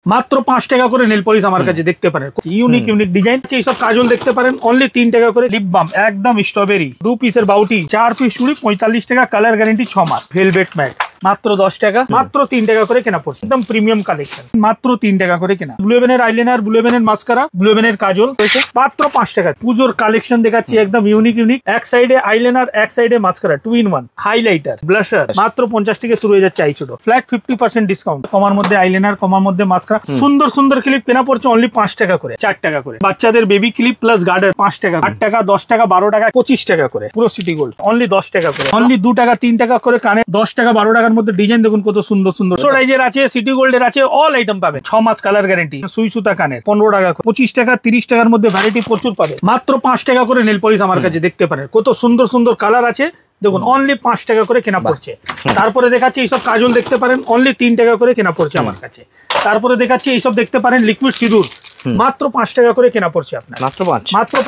মাত্র 5 টাকা করে নেল পলিশ আমার কাছে দেখতে পারেন, ইউনিক ইউনিক ডিজাইন। এইসব কাজল দেখতে পারেন অনলি 3 টাকা করে। লিপ বাম একদম স্ট্রবেরি 2 পিসের বাউটি 4 পিস চুড়ি 45 টাকা, কালার গ্যারান্টি 6 মাস। ভেলভেট ম্যাট মাত্র 10 টাকা, মাত্র 3 টাকা করে কেনা পড়ছে, একদম প্রিমিয়াম কালেকশন, মাত্র 3 টাকা করে কেনা। ব্লু হেভেনের আইলাইনার, ব্লু হেভেনের মাস্কারা, ব্লু হেভেনের কাজল রয়েছে মাত্র 5 টাকা। পুজোর কালেকশন দেখাচ্ছি একদম ইউনিক ইউনিক, এক সাইডে আইলাইনার এক সাইডে মাস্কারা 2 in 1, হাইলাইটার ব্লাশার মাত্র 50 থেকে শুরু হয়ে যাচ্ছে আইশ্যাডো, ফ্ল্যাট 50% ডিসকাউন্ট। কমার মধ্যে আইলাইনার, কমার মধ্যে মাস্কারা, সুন্দর সুন্দর ক্লিপ কেনা পড়ছে অনলি 5 টাকা করে, 4 টাকা করে। বাচ্চাদের বেবি ক্লিপ প্লাস গার্ডার 5 টাকা, 8 টাকা, 10 টাকা, 12 টাকা, 25 টাকা করে। পুরো সিটি গোল্ড অনলি 10 টাকা করে, অনলি 2 টাকা 3 টাকা করে কানে। 10 টাকা 12 টাকার মধ্যে ডিজাইন দেখুন কত সুন্দর সুন্দর। সোডাইজের আছে, সিটি গোল্ডের আছে, অল আইটেম পাবেন। 6 মাস কালার গ্যারান্টি। সুই সুতা কানে 15 টাকা, 25 টাকা, 30 টাকার মধ্যে ভ্যারাইটি প্রচুর পাবে। মাত্র 5 টাকা করে নেল পলিশ আমার কাছে দেখতে পারেন, কত সুন্দর সুন্দর কালার আছে দেখুন, অনলি 5 টাকা করে কেনা পড়ছে। তারপরে দেখাচ্ছি এইসব কাজল দেখতে পারেন অনলি 3 টাকা করে কেনা পড়ছে আমার কাছে। তারপরে দেখাচ্ছি এইসব দেখতে পারেন লিকুইড সিঁদুর মাত্র 5 টাকা করে কেনা পড়ছে আপনার, মাত্র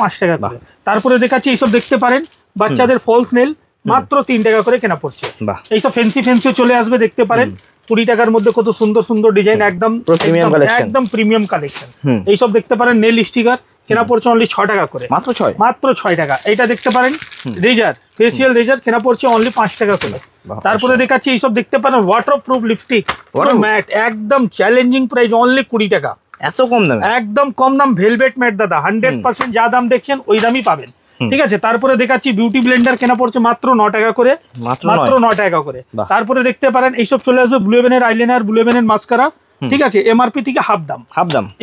5 টাকা করে। তারপরে দেখাচ্ছি এইসব দেখতে পারেন বাচ্চাদের ফলস নেল মাত্র 3 টাকা করে কেনা পড়ছে। এইসব ফ্যান্সি ফ্যান্সিও চলে আসবে দেখতে পারেন, 20 টাকার মধ্যে কত সুন্দর সুন্দর ডিজাইন, একদম একদম প্রিমিয়াম কালেকশন। এইসব দেখতে পারেন নেল স্টিকার কেনা পড়ছে অনলি 6 টাকা করে, মাত্র 6 টাকা। এইটা দেখতে পারেন রেজার, ফেসিয়াল রেজার কেনা পড়ছে অনলি 5 টাকা করে। তারপরে দেখাচ্ছি এইসব দেখতে পারেন ওয়াটারপ্রুফ লিপস্টিক ম্যাট, একদম চ্যালেঞ্জিং প্রাইস অনলি 20 টাকা। এত কম দাম, একদম কম দাম। ভেলভেট ম্যাট দাদা 100% যা দাম দেখছেন ওই দামই পাবেন, ঠিক আছে। তারপরে দেখাচ্ছি বিউটি ব্লেন্ডার কেনা পড়ছে মাত্র 9 টাকা করে, মাত্র 9 টাকা করে। তারপরে দেখতে পারেন এইসব চলে আসবে ব্লু হেভেনের আইলাইনার, ব্লু হেভেনের মাস্কারা, ঠিক আছে। এমআরপি থেকে হাফ দাম,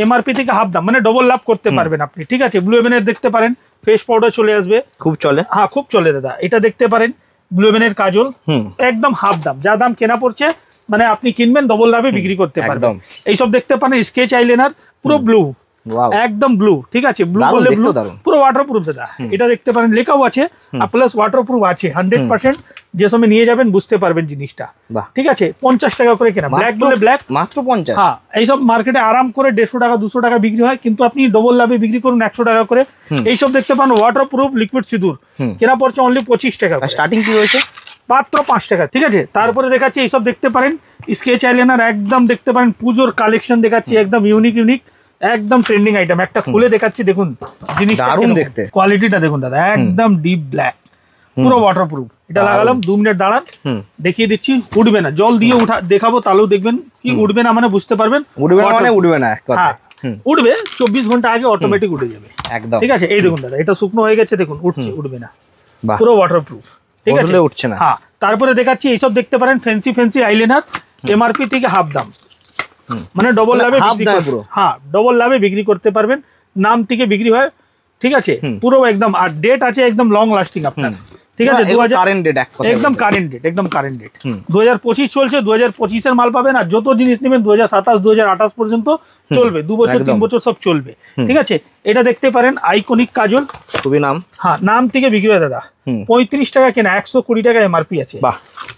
এমআরপি থেকে হাফ দাম, মানে ডবল লাভ করতে পারবেন আপনি, ঠিক আছে। ব্লু হেভেনের দেখতে পারেন ফেস পাউডার চলে আসবে, খুব চলে, হ্যাঁ খুব চলে দাদা। এটা দেখতে পারেন ব্লু হেভেনের কাজল, একদম হাফ দাম, যা দাম কেনা পড়ছে মানে আপনি কিনবেন ডবল লাভে বিক্রি করতে পারবেন। এইসব দেখতে পারেন স্কেচ আইলাইনার পুরো ব্লু, একদম ব্লু, ঠিক আছে। ব্লু বললে ব্লু, পুরো ওয়াটারপ্রুফ দাদা। এটা দেখতে পারেন লেখাও আছে প্লাস ওয়াটারপ্রুফ আছে 100%। যে সময় নিয়ে যাবেন বুঝতে পারবেন জিনিসটা, ঠিক আছে। 50 টাকা করে কেনা, ব্ল্যাক বলে ব্ল্যাক মাত্র 50। হ্যাঁ, এইসব মার্কেটে আরাম করে 150 টাকা 200 টাকা বিক্রি হয়, কিন্তু আপনি ডবল লাভে বিক্রি করুন 100 টাকা করে। এইসব দেখতে পান ওয়াটারপ্রুফ লিকুইড সিঁদুর কেনা পড়ছে অনলি 25 টাকা। স্টার্টিং কি রয়েছে মাত্র 5 টাকা, ঠিক আছে। তারপরে দেখাচ্ছি এইসব দেখতে পারেন স্কেচ আইলাইনার, একদম দেখতে পারেন পুজোর কালেকশন দেখাচ্ছি, একদম ইউনিক ইউনিক, একদম ট্রেন্ডিং আইটেম। একটা খুলে দেখাচ্ছি দেখুন জিনিসটা, দারুণ দেখতে, কোয়ালিটিটা দেখুন দাদা, একদম ডিপ ব্ল্যাক, পুরো ওয়াটারপ্রুফ। এটা লাগালাম 2 মিনিট দাঁড়ান, দেখিয়ে দিচ্ছি। উঠবে না, জল দিয়ে উঠা দেখাবো তাহলেও দেখবেন কি উঠবে না, মানে বুঝতে পারবেন উঠবে না মানে উঠবে না। হ্যাঁ উঠবে, 24 ঘন্টা আগে অটোমেটিক উঠে যাবে একদম, ঠিক আছে। এই দেখুন দাদা, এটা শুকনো হয়ে গেছে দেখুন, উঠছে, উঠবে না, পুরো ওয়াটারপ্রুফ, ঠিক আছে, উঠছে না। হ্যাঁ, তারপরে দেখাচ্ছি এইসব দেখতে পারেন ফ্যান্সি ফ্যান্সি আইলাইনার, এমআরপি থেকে হাফ দাম, মানে ডবল লাভে বিক্রি করতে, হ্যাঁ ডবল লাভে বিক্রি করতে পারবেন। নাম থেকে বিক্রি হয়, ঠিক আছে, পুরো একদম। আর ডেট আছে একদম লং লাস্টিং আপনার, ঠিক আছে। 2000 কারেন্ট ডেট, একদম কারেন্ট ডেট, একদম কারেন্ট ডেট। 2025 চলছে, 2025 এর মাল পাবেন। আর যত জিনিস নেবেন 2027 2028 পর্যন্ত চলবে, 2 বছর 3 বছর সব চলবে, ঠিক আছে। এটা দেখতে পারেন আইকনিক কাজল, খুবই নাম, হ্যাঁ নাম থেকে বিক্রি হয় দাদা। 35 টাকা কেনা, 120 টাকা এমআরপি আছে,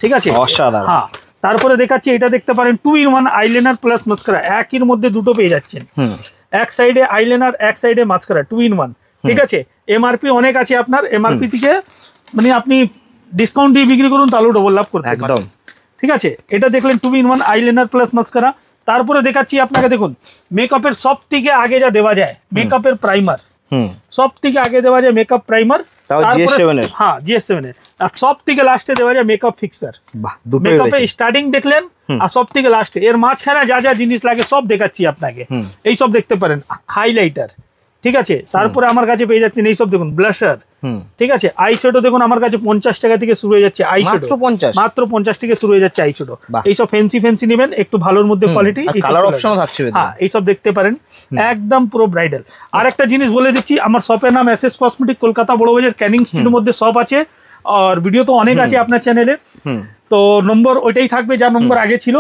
ঠিক আছে, অসাধারণ। হ্যাঁ, তারপরে দেখাচ্ছি এটা দেখতে পারেন 2 in 1 আইলাইনার প্লাস মাস্কারা, একের মধ্যে দুটো পেয়ে যাচ্ছেন। এক সাইডে আইলাইনার, এক সাইডে মাস্কারা, 2 in 1, ঠিক আছে। এমআরপি অনেক আছে আপনার, এমআরপি থেকে মানে আপনি ডিসকাউন্ট দিয়ে বিক্রি করুন তাহলেও ডবল লাভ করতে পারবেন, ঠিক আছে। এটা দেখলেন 2 in 1 আইলাইনার প্লাস মাস্কারা। তারপরে দেখাচ্ছি আপনাকে দেখুন মেকআপের সব থেকে আগে যা দেওয়া যায়, মেকআপের প্রাইমার, সব থেকে আগে দেওয়া যায় মেকআপ প্রাইমার, হ্যাঁ GS7 এর। আর সব থেকে লাস্টে দেওয়া যায় মেকআপ ফিক্সার। মেকআপের স্টার্টিং দেখলেন আর সব থেকে লাস্টে, এর মাঝখানে যা যা জিনিস লাগে সব দেখাচ্ছি আপনাকে। এই সব দেখতে পারেন হাইলাইটার, ঠিক আছে। তারপরে আমার কাছে পেয়ে যাচ্ছেন এইসব দেখুন ব্লাশার, ঠিক আছে। আইশ্যাডো দেখুন আমার কাছে 50 টাকা থেকে শুরু হয়ে যাচ্ছে আইশ্যাডো, মাত্র 50 থেকে শুরু হয়ে যাচ্ছে আইশ্যাডো। এইসব ফ্যান্সি ফ্যান্সি নেবেন একটু ভালোর মধ্যে কোয়ালিটি, কালার অপশনও থাকছে, হ্যাঁ এইসব দেখতে পারেন, একদম পুরো ব্রাইডাল। আর একটা জিনিস বলে দিচ্ছি, আমার শপের নাম এসএস কসমেটিক, কলকাতা বড় বাজার ক্যানিং স্ট্রিটের মধ্যে শপ আছে। আর ভিডিও তো অনেক আছে আপনার চ্যানেলে, তো নম্বর ওইটাই থাকবে যা নম্বর আগে ছিল।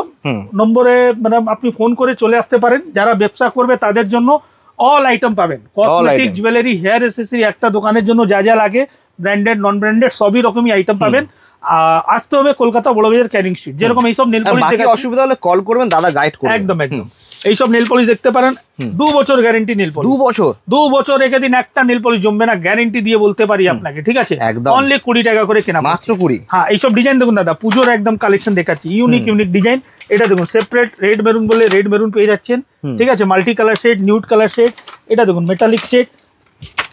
নম্বরে মানে আপনি ফোন করে চলে আসতে পারেন। যারা ব্যবসা করবে তাদের জন্য অল আইটেম পাবেন, কসমেটিক, জুয়েলারি, হেয়ার অ্যাক্সেসরি, একটা দোকানের জন্য যা যা লাগে ব্র্যান্ডেড নন ব্র্যান্ডেড সবই রকমই আইটেম পাবেন। আসতে হবে কলকাতা বড়বাজার ক্যানিং স্ট্রিট। যেরকম এইসব নেল পলিশ দেখে অসুবিধা হলে কল করবেন, দাদা গাইড করবেন, একদম একদম। এইসব নেল পলিশ দেখতে পারেন 2 বছর গ্যারেন্টি নেল পলিশ। 2 বছর রেখে দিন, একটা নেল পলিশ জমবে না, গ্যারেন্টি দিয়ে বলতে পারি আপনাকে, ঠিক আছে? অনলি 20 টাকা করে কেনা, মাত্র 20। হ্যাঁ, এইসব ডিজাইন দেখুন দাদা, পুজোর একদম কালেকশন দেখাচ্ছি, ইউনিক ডিজাইন। এটা দেখুন সেপারেট রেড মেরুন বলে রেড মেরুন পেয়ে যাচ্ছেন, ঠিক আছে? Multi colour shade, nude colour shade, এটা দেখুন মেটালিক শেড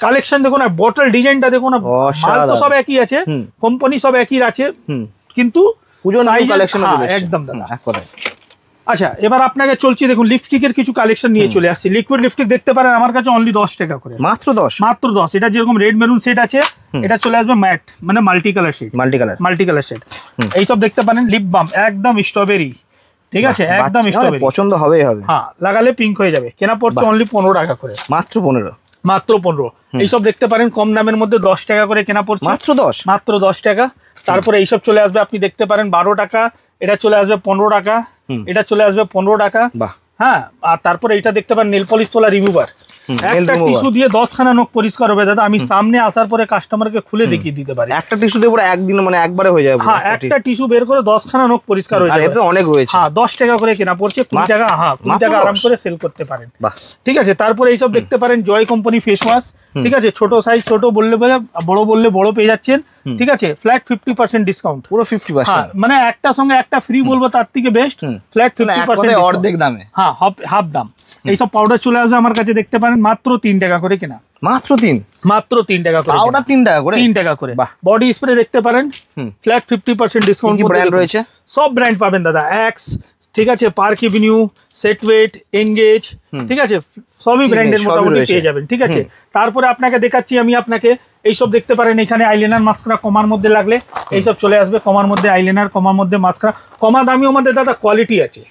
কালেকশন দেখুন, আর বটল ডিজাইনটা দেখুন, মাল তো সব একই আছে, কোম্পানি সব একই আছে, কিন্তু পুজো কালেকশন একদম দাদা এক কথায়। আচ্ছা, এবার আপনাকে চলছি দেখুন লিপস্টিকের কিছু কালেকশন নিয়ে চলে আসছি। লিকুইড লিপস্টিক দেখতে পারেন আমার কাছে অনলি 10 টাকা করে, মাত্র 10। এটা যেরকম রেড মেরুন সেট আছে, এটা চলে আসবে ম্যাট মানে multi colour shade, multi colour shade. এইসব দেখতে পারেন লিপ বাম একদম স্ট্রবেরি, ঠিক আছে? একদম স্ট্রবেরি, পছন্দ হবেই হবে। হ্যাঁ, লাগালে পিঙ্ক হয়ে যাবে। কেনা পড়ছে অনলি 15 টাকা করে, মাত্র 15। এইসব দেখতে পারেন কম দামের মধ্যে 10 টাকা করে কেনা পড়ছে, মাত্র 10 টাকা। তারপরে এইসব চলে আসবে, আপনি দেখতে পারেন 12 টাকা, এটা চলে আসবে 15 টাকা, এটা চলে আসবে 15 টাকা। হ্যাঁ, আর তারপরে এইটা দেখতে পারেন নেল পলিশ তোলা রিমুভার, একটা টিস্যু দিয়ে 10 খানা নখ পরিষ্কার হবে দাদা। আমি সামনে আসার পরে কাস্টমারকে খুলে দেখিয়ে দিতে পারি। একটা টিস্যু দিয়ে পুরো একদিন মানে একবারে হয়ে যাবে। হ্যাঁ, একটা টিস্যু বের করে 10 খানা নখ পরিষ্কার হয়ে যাবে। এটা অনেক রয়েছে। হ্যাঁ, 10 টাকা করে কেনা পড়ছে, 20 টাকা, হ্যাঁ 20 টাকা আরাম করে সেল করতে পারেন, ঠিক আছে? তারপরে এইসব দেখতে পারেন জয় কোম্পানি ফেস ওয়াশ, ঠিক আছে? ছোট সাইজ ছোট বললে বড় বললে বড় পেয়ে যাচ্ছেন, ঠিক আছে? ফ্ল্যাট 50% ডিসকাউন্ট, পুরো 50%। মানে একটা সঙ্গে একটা ফ্রি বলবো তার থেকে বেস্ট, ফ্ল্যাট 50% অর্ধেক দামে, হ্যাঁ হাফ দাম। এইসব পাউডার চলে আসবে আমার কাছে দেখতে পারেন মাত্র 3 টাকা করে কেনা, মাত্র 3 টাকা করে পাউডার, 3 টাকা করে, 3 টাকা করে। বডি স্প্রে দেখতে পারেন ফ্ল্যাট 50% ডিসকাউন্ট রয়েছে, সব ব্র্যান্ড পাবেন দাদা, এক্স, ঠিক আছে? পার্ক এভিনিউ, সেটওয়েট, এনগেজ, ঠিক আছে? সবই ব্র্যান্ডের মোটামুটি পেয়ে যাবেন, ঠিক আছে? তারপরে আপনাকে দেখাচ্ছি আমি আপনাকে এইসব দেখতে পারেন, এখানে আইলাইনার মাস্কারা কমার মধ্যে লাগলে এইসব চলে আসবে, কমার মধ্যে আইলাইনার, কমার মধ্যে মাস্কারা। কমা দামিও আমাদের দাদা কোয়ালিটি আছে,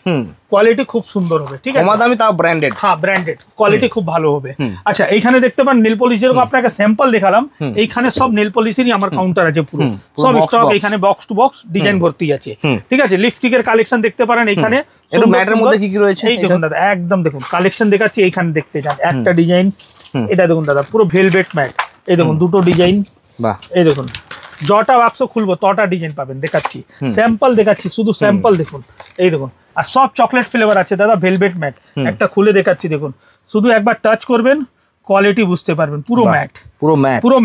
কোয়ালিটি খুব সুন্দর হবে, ঠিক আছে? কমা দামি তাও ব্র্যান্ডেড, হ্যাঁ ব্র্যান্ডেড, কোয়ালিটি খুব ভালো হবে। আচ্ছা, এইখানে দেখতে পান নেল পলিশ, যেরকম আপনাকে স্যাম্পল দেখালাম, এইখানে সব নেল পলিশেরই আমার কাউন্টার আছে, পুরো সব স্টক, এখানে বক্স টু বক্স ডিজাইন ভর্তি আছে, ঠিক আছে? লিপস্টিকের কালেকশন দেখতে পারেন এইখানে, ম্যাটের মধ্যে কি কি রয়েছে এই দেখুন দাদা, একদম দেখুন কালেকশন দেখাচ্ছি, এইখানে দেখতে চান একটা ডিজাইন, এটা দেখুন দাদা পুরো ভেলভেট ম্যাট, এই দেখুন দুটো ডিজাইন, এই দেখুন যটা বাক্স খুলবো তটা ডিজাইন পাবেন, দেখাচ্ছি স্যাম্পল, দেখাচ্ছি শুধু স্যাম্পল দেখুন, এই দেখুন। আর সব চকলেট ফ্লেভার আছে দাদা, ভেলভেট ম্যাট, একটা খুলে দেখাচ্ছি দেখুন, শুধু একবার টাচ করবেন কোয়ালিটি বুঝতে পারবেন, পুরো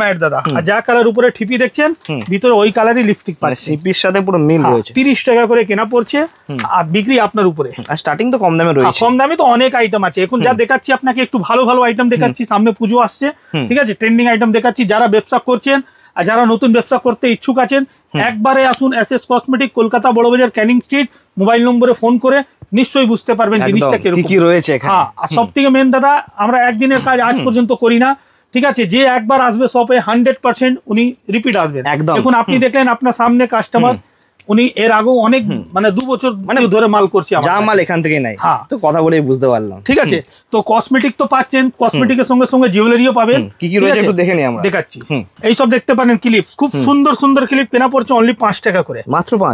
ম্যাট দাদা। আর যা কালার উপরে ঠিপি দেখছেন ভিতরে ওই কালারই লিপস্টিক পাচ্ছেন, সিপির সাথে পুরো মিল রয়েছে। 30 টাকা করে কেনা পড়ছে, আর বিক্রি আপনার উপরে। আর স্টার্টিং তো কম দামে রয়েছে, কম দামে তো অনেক আইটেম আছে। এখন যা দেখাচ্ছি আপনাকে একটু ভালো ভালো আইটেম দেখাচ্ছি, সামনে পুজো আসছে, ঠিক আছে? ট্রেন্ডিং আইটেম দেখাচ্ছি। যারা ব্যবসা করছেন আর যারা নতুন ব্যবসা করতে ইচ্ছুক আছেন, একবারে আসুন SS cosmetic, Kolkata Burrabazar, Canning Street. Mobile নম্বরে ফোন করে নিশ্চয়ই বুঝতে পারবেন জিনিসটা কি রয়েছে। হ্যাঁ, আর সব থেকে মেন দাদা, আমরা একদিনের কাজ আজ পর্যন্ত করি না, ঠিক আছে? যে একবার আসবে শপে 100% উনি রিপিট আসবেন। এখন আপনি দেখলেন আপনার সামনে কাস্টমার, উনি এর আগেও অনেক মানে 2 বছর ধরে মাল করছি, যা মাল এখান থেকে নাই, তো কথা বলেই বুঝতে পারলাম, ঠিক আছে? তো কসমেটিক তো পাচ্ছেন, কসমেটিকের সঙ্গে সঙ্গে জুয়েলারিও পাবেন। কি কি রয়েছে একটু দেখে নিই, আমরা দেখাচ্ছি। এই সব দেখতে পারেন ক্লিপ, খুব সুন্দর সুন্দর ক্লিপ, কেনা পড়ছে অনলি 5 টাকা করে,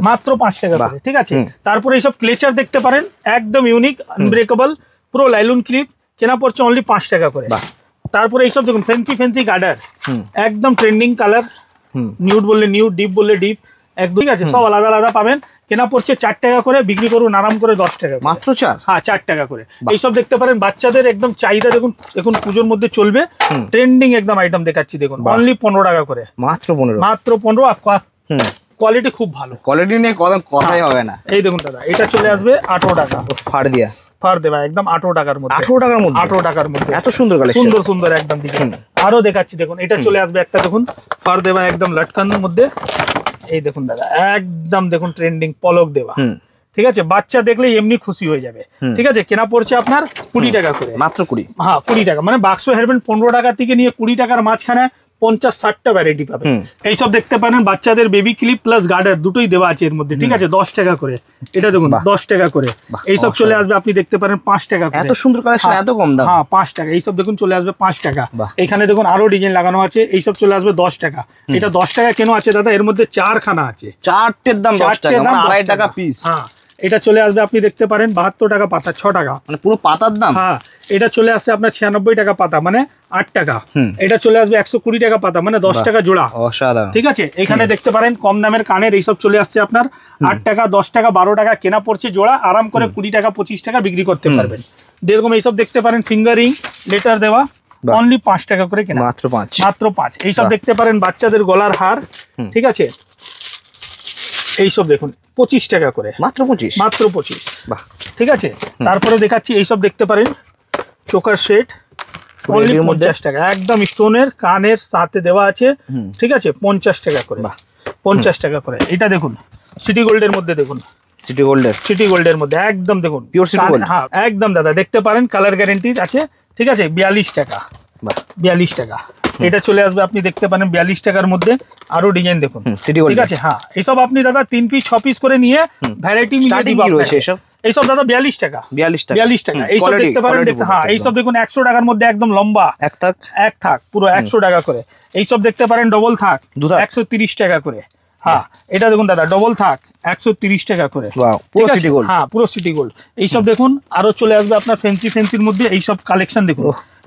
মাত্র 5 টাকা করে, ঠিক আছে? তারপরে এইসব ক্লেচার দেখতে পারেন, একদম ইউনিক আনব্রেকেবল পুরো লাইলন ক্লিপ, কেনা পড়ছে অনলি 5 টাকা করে। তারপরে এইসব দেখুন ফ্যান্সি গার্ডার, একদম ট্রেন্ডিং কালার, নিউড বললে নিউড, ডিপ বললে ডিপ, একদম, ঠিক আছে? সব আলাদা আলাদা পাবেন, কেনা পড়ছে 4 টাকা করে, বিক্রি করুন আরাম করে 10 টাকা, মাত্র 4। হ্যাঁ, 4 টাকা করে। এইসব দেখতে পারেন বাচ্চাদের একদম চাহিদা, দেখুন এখন পুজোর মধ্যে চলবে, ট্রেন্ডিং একদম আইটেম দেখাচ্ছি দেখুন, অনলি 15 টাকা করে, মাত্র 15। কোয়ালিটি খুব ভালো, কোয়ালিটি নিয়ে কথাই হবে না। এই দেখুন দাদা, এটা চলে আসবে 18 টাকা, ফার দেবা একদম 18 টাকার মধ্যে, 18 টাকার মধ্যে এত সুন্দর কালেকশন, সুন্দর একদম ডিজাইন। আরো দেখাচ্ছি দেখুন, এটা চলে আসবে একটা দেখুন, ফার দেবা একদম লটকানোর মধ্যে, এই দেখুন দাদা একদম দেখুন ট্রেন্ডিং পলক দেওয়া, ঠিক আছে? বাচ্চা দেখলে এমনি খুশি হয়ে যাবে, ঠিক আছে? কেনা পড়ছে আপনার 20 টাকা করে, মাত্র 20। হ্যাঁ, 20 টাকা, মানে বাক্স হেয়ারব্যান্ড 15 টাকা থেকে নিয়ে 20 টাকার মাঝখানে 50-60টা ভ্যারাইটি পাবেন। এইসব দেখতে পারেন বাচ্চাদের বেবি ক্লিপ প্লাস গার্ডার দুটোই দেওয়া আছে এর মধ্যে, ঠিক আছে? 10 টাকা করে, এটা দেখুন 10 টাকা করে। এইসব চলে আসবে, আপনি দেখতে পারেন 5 টাকা করে, এত সুন্দর কালেকশন, এত কম দাম। হ্যাঁ, 5 টাকা। এইসব দেখুন চলে আসবে 5 টাকা। এখানে দেখুন আরো ডিজাইন লাগানো আছে, এইসব চলে আসবে 10 টাকা। এটা 10 টাকা কেন আছে দাদা? এর মধ্যে 4 খানা আছে, 4টের দাম 10 টাকা, মানে 2.5 টাকা পিস। হ্যাঁ, এটা চলে আসবে, আপনি দেখতে পারেন 72 টাকা পাতা, 6 টাকা, মানে পুরো পাতার দাম। হ্যাঁ, এটা চলে আসছে আপনার 96 টাকা পাতা, মানে 8 টাকা। এটা চলে আসবে 120 টাকা পাতা, মানে 10 টাকা জোড়া, অসাধারণ, ঠিক আছে? এখানে দেখতে পারেন কম দামের কানের, এইসব চলে আসছে আপনার 8 টাকা, 10 টাকা, 12 টাকা, কেনা পড়ছে জোড়া, আরাম করে 20 টাকা 25 টাকা বিক্রি করতে পারবেন। যেরকম এইসব দেখতে পারেন ফিঙ্গারিং লেটার দেওয়া, অনলি 5 টাকা করে কেনা, মাত্র 5, মাত্র 5। এইসব দেখতে পারেন বাচ্চাদের গলার হার, ঠিক আছে, এইসব দেখুন 25 টাকা করে, মাত্র 25, মাত্র 25, বাহ, ঠিক আছে। তারপরে দেখাচ্ছি এইসব দেখতে পারেন চোকার সেট, অনলি 50 টাকা, একদম স্টোনের কানের সাথে দেওয়া আছে, ঠিক আছে, 50 টাকা করে, 50 টাকা করে। এটা দেখুন সিটি গোল্ডের মধ্যে, দেখুন সিটি গোল্ডের, সিটি গোল্ডের মধ্যে একদম দেখুন পিওর সিটি গোল্ড, হ্যাঁ একদম দাদা দেখতে পারেন, কালার গ্যারেন্টি আছে, ঠিক আছে, 42 টাকা, 42 টাকা। এটা চলে আসবে, আপনি দেখতে পারেন 42 টাকার মধ্যে আরো ডিজাইন দেখুন, ঠিক আছে। হ্যাঁ এইসব আপনি দাদা 3 পিস 6 পিস করে নিয়ে ভ্যারাইটি মিলিয়ে দিব আপনাকে। এইসব দাদা 42 টাকা, 42 টাকা। এইসব দেখতে পারেন, হ্যাঁ এইসব দেখুন 100 টাকার মধ্যে একদম লম্বা এক থাক পুরো 100 টাকা করে। এইসব দেখতে পারেন ডবল থাক 130 টাকা করে। হ্যাঁ এটা দেখুন দাদা ডবল থাক 130 টাকা করে, হ্যাঁ পুরো সিটি গোল্ড। এইসব দেখুন আরো চলে আসবে আপনার ফ্যান্সির মধ্যে এইসব কালেকশন দেখুন,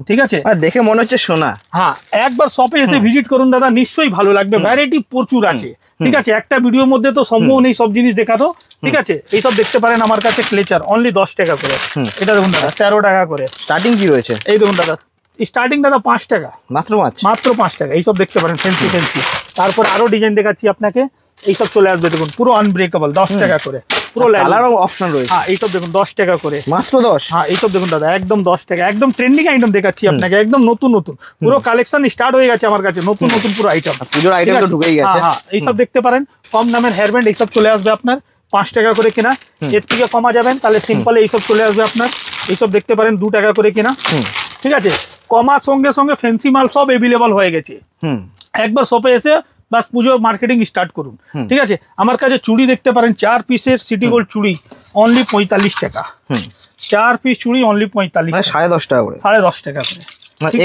ঠিক আছে, দেখে মনে হচ্ছে সোনা। হ্যাঁ একবার শপে এসে ভিজিট করুন দাদা, নিশ্চয়ই ভালো লাগবে, ভ্যারাইটি প্রচুর আছে, ঠিক আছে। একটা ভিডিওর মধ্যে তো সম্ভব নেই সব জিনিস দেখাতো, ঠিক আছে। এইসব দেখতে পারেন আমার কাছে ক্লেচার, অনলি 10 টাকা করে। এটা দেখুন দাদা 13 টাকা করে। স্টার্টিং কি রয়েছে? এই দেখুন দাদা স্টার্টিং দাদা 5 টাকা, মাত্র 5 টাকা। এইসব দেখতে পারেন ফ্যান্সি। তারপর আরো ডিজাইন দেখাচ্ছি আপনাকে, এইসব চলে আসবে দেখুন পুরো আনব্রেকেবল 10 টাকা করে, পুরো কালার অপশন রয়েছে। হ্যাঁ এইসব দেখুন 10 টাকা করে, মাত্র 10। হ্যাঁ এইসব দেখুন দাদা একদম 10 টাকা, একদম ট্রেন্ডিং আইটেম দেখাচ্ছি আপনাকে, একদম নতুন পুরো কালেকশন স্টার্ট হয়ে গেছে আমার কাছে, নতুন পুরো আইটেম, পুজোর আইটেম তো ঢুকেই গেছে। হ্যাঁ এইসব দেখতে পারেন কম দামের হেয়ার ব্যান্ড, এইসব চলে আসবে আপনার 5 টাকা করে কেনা। এর থেকে কমা যাবেন তাহলে সিম্পল এইসব চলে আসবে আপনার, এইসব দেখতে পারেন 2 টাকা করে কেনা, ঠিক আছে। কমার সঙ্গে সঙ্গে ফ্যান্সি মাল সব এভেলেবল হয়ে গেছে, একবার শপে এসে বাস পুজো মার্কেটিং স্টার্ট করুন, ঠিক আছে। আমার কাছে চুড়ি দেখতে পারেন 4 পিসের সিটি গোল্ড চুড়ি, অনলি 45 টাকা, 4 পিস চুড়ি অনলি 45, 10.5 টাকা করে, 10.5 টাকা করে,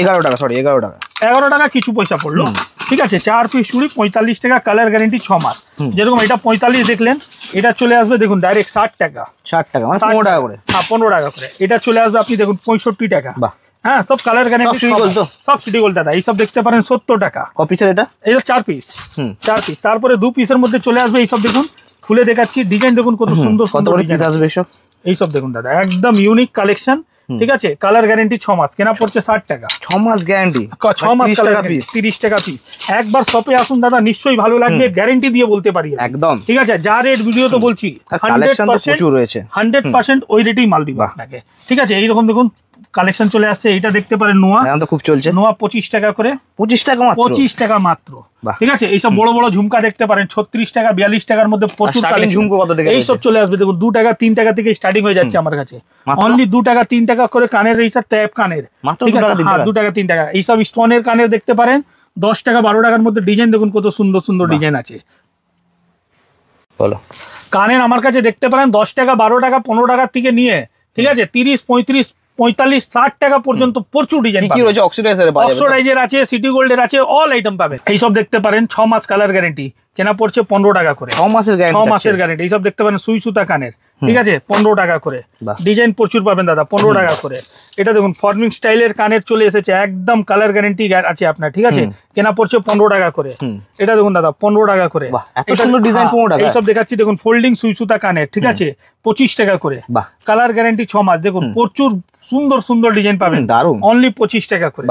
11 টাকা, সরি 11 টাকা, 11 টাকা কিছু পয়সা পড়লো, ঠিক আছে। 4 পিস চুড়ি 45 টাকা, কালার গ্যারেন্টি 6 মাস। যেরকম এটা 45 দেখলেন, এটা চলে আসবে দেখুন ডাইরেক্ট 60 টাকা, 60 টাকা মানে 15 টাকা করে, হ্যাঁ 15 টাকা করে। এটা চলে আসবে আপনি দেখুন 65 টাকা, হ্যাঁ সব কালার গ্যারেন্টি, সব সিটি গোল্ড দাদা। এইসব দেখতে পারেন 70 টাকা। কপিসের এটা 4 পিস, 4 পিস। তারপরে 2 পিসের মধ্যে চলে আসবে এইসব দেখুন, খুলে দেখাচ্ছি ডিজাইন দেখুন কত সুন্দর সুন্দর ডিজাইন আসবে এইসব। এইসব দেখুন দাদা একদম ইউনিক কালেকশন, ঠিক আছে। কালার গ্যারেন্টি 6 মাস, কেনা পড়ছে 60 টাকা, 6 মাস গ্যারেন্টি, 6 মাস টাকা পিস, 30 টাকা পিস। একবার শপে আসুন দাদা, নিশ্চয়ই ভালো লাগবে, গ্যারেন্টি দিয়ে বলতে পারি একদম, ঠিক আছে। যা রেট ভিডিও তো বলছি 100% ওই রেটেই মাল দিব আপনাকে, ঠিক আছে। এইরকম দেখুন কালেকশন চলে আসছে। এইটা দেখতে পারেন নোয়া, তো খুব চলছে, নোয়া 25 টাকা করে, 25 টাকা মাত্র, 25 টাকা মাত্র, ঠিক আছে। এইসব বড় বড় ঝুমকা দেখতে পারেন 36 টাকা 42 টাকার মধ্যে প্রচুর কালেকশন। ঝুমকো কত থেকে এইসব চলে আসবে দেখুন 2 টাকা 3 টাকা থেকে স্টার্টিং হয়ে যাচ্ছে আমার কাছে, অনলি 2 টাকা 3 টাকা করে কানের, এইসব ট্যাপ কানের মাত্র 2 টাকা 3 টাকা। এইসব স্টোনের কানের দেখতে পারেন 10 টাকা 12 টাকার মধ্যে ডিজাইন দেখুন কত সুন্দর সুন্দর ডিজাইন আছে। বলো কানের আমার কাছে দেখতে পারেন 10 টাকা 12 টাকা 15 টাকার থেকে নিয়ে, ঠিক আছে, 30 35 45 60 টাকা পর্যন্ত প্রচুর ডিজাইন কি রয়েছে। অক্সিডাইজার আছে, সিটি গোল্ডের আছে, অল আইটেম পাবেন। এইসব দেখতে পারেন 6 মাস কালার গ্যারেন্টি, কেনা পড়ছে 15 টাকা করে, 6 মাসের গ্যারেন্টি। এইসব দেখতে পারেন সুই সুতা কানের, ঠিক আছে, 15 টাকা করে। ডিজাইন প্রচুর পাবেন দাদা, 15 টাকা করে। এটা দেখুন ফর্মিং স্টাইলের কানের চলে এসেছে, একদম কালার গ্যারেন্টি আছে আপনার, ঠিক আছে, কেনা পড়ছে 15 টাকা করে। এটা দেখুন দাদা 15 টাকা করে। এইসব দেখাচ্ছি দেখুন ফোল্ডিং সুই সুতা কানের, ঠিক আছে, 25 টাকা করে, কালার গ্যারেন্টি 6 মাস। দেখুন প্রচুর সুন্দর সুন্দর ডিজাইন পাবেন, দারুন, অনলি 25 টাকা করে।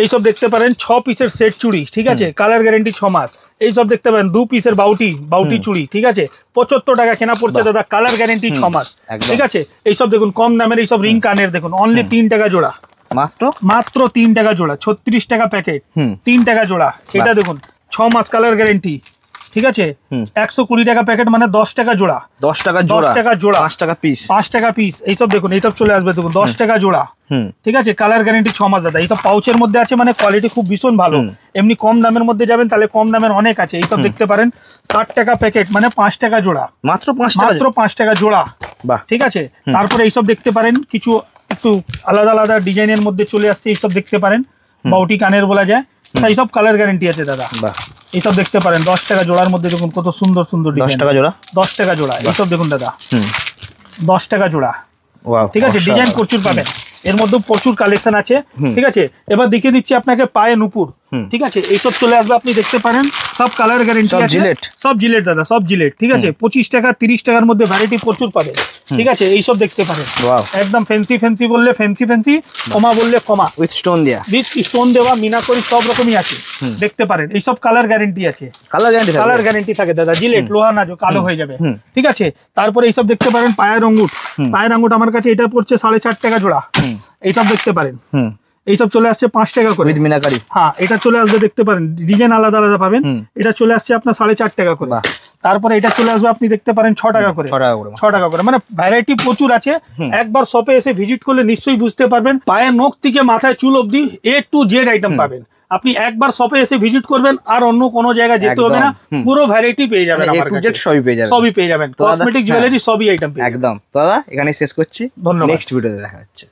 এইসব দেখতে পারেন 6 পিসের সেট চুড়ি, ঠিক আছে, কালার গ্যারেন্টি 6 মাস। এইসব দেখতে পারেন 2 পিসের বাউটি চুড়ি, ঠিক আছে, 75 টাকা, কেনা পড়ছে দাদা, কালার গ্যারেন্টি 6 মাস, ঠিক আছে। এইসব দেখুন কম দামের এইসব রিং কানের দেখুন, অনলি 3 টাকা জোড়া, মাত্র 3 টাকা জোড়া, 36 টাকা প্যাকেট, 3 টাকা জোড়া। এটা দেখুন 6 মাস কালার গ্যারেন্টি, ঠিক আছে, 120 টাকা প্যাকেট মানে 10 টাকা জোড়া, 10 টাকা জোড়া, 5 টাকা পিস, 5 টাকা পিস। এইসব দেখুন এইসব চলে আসবে দেখুন 10 টাকা জোড়া, ঠিক আছে, কালার গ্যারেন্টি 6 মাস দাদা। এইসব পাউচের মধ্যে আছে, মানে কোয়ালিটি খুব ভীষণ ভালো। এমনি কম দামের মধ্যে যাবেন তাহলে কম দামের অনেক আছে। এইসব দেখতে পারেন 60 টাকা প্যাকেট মানে 5 টাকা জোড়া, মাত্র 5 টাকা জোড়া, ঠিক আছে। তারপরে এইসব দেখতে পারেন কিছু একটু আলাদা আলাদা ডিজাইনের মধ্যে চলে আসছে, এইসব দেখতে পারেন বাউটি কানের বলা যায়, এইসব কালার গ্যারেন্টি আছে দাদা। এইসব দেখতে পারেন 10 টাকা জোড়ার মধ্যে দেখুন কত সুন্দর সুন্দর ডিজাইন, 10 টাকা জোড়া, 10 টাকা জোড়া। এইসব দেখুন দাদা 10 টাকা জোড়া, ঠিক আছে, ডিজাইন প্রচুর পাবেন, এর মধ্যে প্রচুর কালেকশন আছে, ঠিক আছে। এবার দেখিয়ে দিচ্ছি আপনাকে পায়ে নুপুর, ঠিক আছে, এইসব চলে আসবে, আপনি দেখতে পারেন সব কালার গ্যারেন্টি আছে, সব জিলেট দাদা, সব জিলেট, ঠিক আছে, 25 টাকা 30 টাকার মধ্যে ভ্যারাইটি প্রচুর পাবেন। ঠিক আছে, এইসব দেখতে পারেন। ওয়াও, একদম ফ্যান্সি ফ্যান্সি বললে ফ্যান্সি ফ্যান্সি, কমা বললে কমা, উইথ স্টোন দেয়া, উইথ স্টোন দেওয়া, মিনাকরি সব রকমই আছে, দেখতে পারেন। এইসব কালার গ্যারেন্টি আছে, কালার গ্যারান্টি, কালার গ্যারেন্টি থাকে দাদা। জিলেট লোহা না যে কালো হয়ে যাবে, ঠিক আছে। তারপরে এইসব দেখতে পারেন পায়ের আঙ্গুট, পায়ের আঙ্গুট আমার কাছে এটা পড়ছে 4.5 টাকা জোড়া, এইসব দেখতে পারেন। এইসব চলে আসছে 5 টাকা করে উইথ মিনাকারি। হ্যাঁ, এটা চলে আসবে দেখতে পারেন, ডিজাইন আলাদা আলাদা পাবেন। এটা চলে আসছে আপনার 4.5 টাকা করে। তারপরে এটা চলে আসবে আপনি দেখতে পারেন 6 টাকা করে, 6 টাকা করে। মানে ভ্যারাইটি প্রচুর আছে। একবার শপে এসে ভিজিট করলে নিশ্চয়ই বুঝতে পারবেন, পায়ের নখ থেকে মাথায় চুল অবধি A to Z আইটেম পাবেন। আপনি একবার শপে এসে ভিজিট করবেন, আর অন্য কোনো জায়গায় যেতে হবে না, পুরো ভ্যারাইটি পেয়ে যাবেন আমার কাছে, সবই পেয়ে যাবেন, সবই পেয়ে যাবেন, কসমেটিক জুয়েলারি সবই আইটেম পেয়ে যাবেন। একদম। দাদা এখানে শেষ করছি, ধন্যবাদ। নেক্সট ভিডিওতে দেখা হচ্ছে।